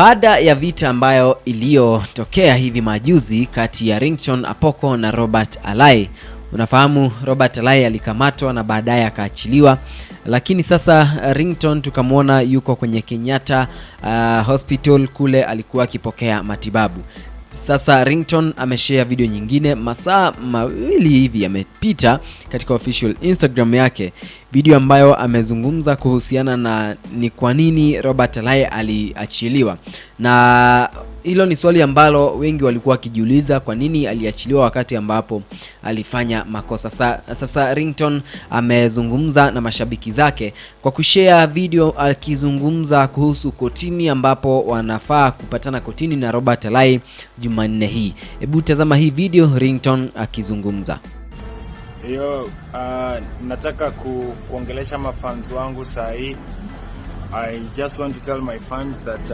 Baada ya vita ambayo iliyotokea hivi majuzi kati ya Ringtone Apoko na Robert Alai. Unafahamu Robert Alai alikamatwa na baadaye akaachiliwa, lakini sasa Ringtone tukamwona yuko kwenye Kenyatta hospital kule alikuwa akipokea matibabu. Sasa Ringtone ameshare video nyingine masaa mawili hivi yamepita katika official Instagram yake, video ambayo amezungumza kuhusiana na ni kwa nini Robert Alai aliachiliwa. Na hilo ni swali ambalo wengi walikuwa wakijiuliza, kwa nini aliachiliwa wakati ambapo alifanya makosa. Sasa Ringtone amezungumza na mashabiki zake kwa kushare video akizungumza kuhusu kotini ambapo wanafaa kupatana kotini na Robert Alai Jumanne hii. Hebu tazama hii video Ringtone akizungumza. Nataka kuongelesha mafans wangu saa hii. I just want to tell my fans that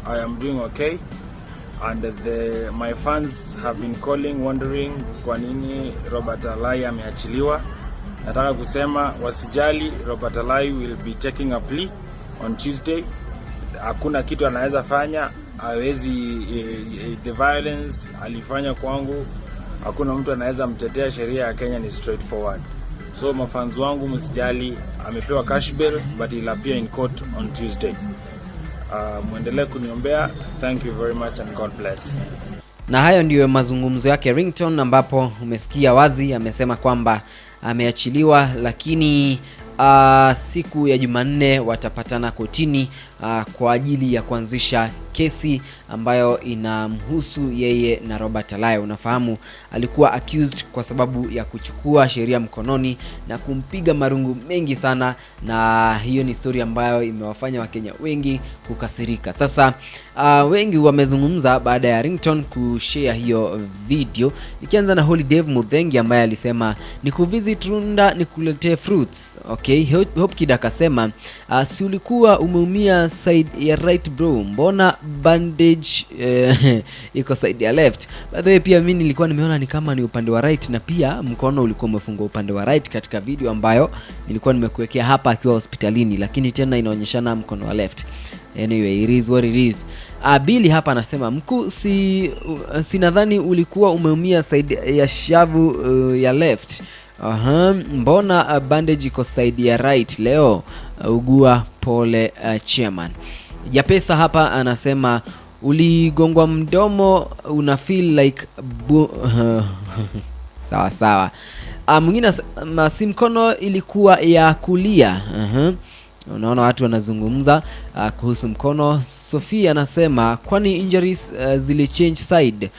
I am doing okay, and my fans have been calling wondering kwa nini Robert Alai ameachiliwa. Nataka kusema wasijali, Robert Alai will be taking a plea on Tuesday. Hakuna kitu anaweza fanya, hawezi the violence alifanya kwangu, hakuna mtu anaweza mtetea. Sheria ya Kenya ni straightforward. So mafans wangu msijali, amepewa cash bail but he'll appear in court on Tuesday. Muendelee kuniombea. Thank you very much and God bless. Na hayo ndiyo mazungumzo yake Ringtone, ambapo umesikia wazi amesema kwamba ameachiliwa, lakini siku ya Jumanne watapatana kotini kwa ajili ya kuanzisha kesi ambayo inamhusu yeye na Robert Alai. Unafahamu alikuwa accused kwa sababu ya kuchukua sheria mkononi na kumpiga marungu mengi sana, na hiyo ni story ambayo imewafanya Wakenya wengi kukasirika. Sasa wengi wamezungumza baada ya Ringtone kushare hiyo video, ikianza na Holiday Mudhengi ambaye alisema ni kuvisit Runda nikuletee fruits. Okay, Hope Kid akasema si ulikuwa umeumia side ya right bro, mbona bandage iko side ya left? By the way, pia mimi nilikuwa nimeona ni kama ni upande wa right, na pia mkono ulikuwa umefungwa upande wa right katika video ambayo nilikuwa nimekuwekea hapa akiwa hospitalini, lakini tena inaonyeshana mkono wa left. Anyway, it is what it is. Billy hapa anasema mkuu, si nadhani ulikuwa umeumia side ya shavu ya left. Mbona bandage iko side ya right leo? Ugua pole chairman. Japesa hapa anasema uligongwa mdomo, una feel like sawa sawa. Mwingine si mkono ilikuwa ya kulia. Unaona watu wanazungumza kuhusu mkono. Sophia anasema kwani injuries zili change side?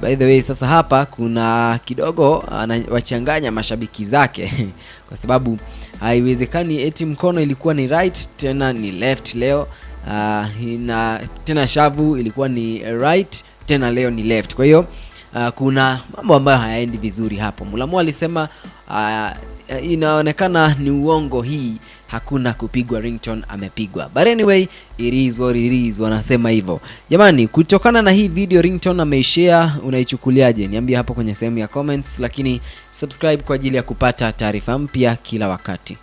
By the way, sasa hapa kuna kidogo wachanganya mashabiki zake kwa sababu haiwezekani eti mkono ilikuwa ni right tena ni left leo, na tena shavu ilikuwa ni right tena leo ni left. Kwa hiyo kuna mambo ambayo hayaendi vizuri hapo. Mulamu alisema inaonekana ni uongo hii, hakuna kupigwa, Ringtone amepigwa. But anyway, it is what it is, wanasema hivyo. Jamani, kutokana na hii video Ringtone ameishare, unaichukuliaje? Niambie hapo kwenye sehemu ya comments, lakini subscribe kwa ajili ya kupata taarifa mpya kila wakati.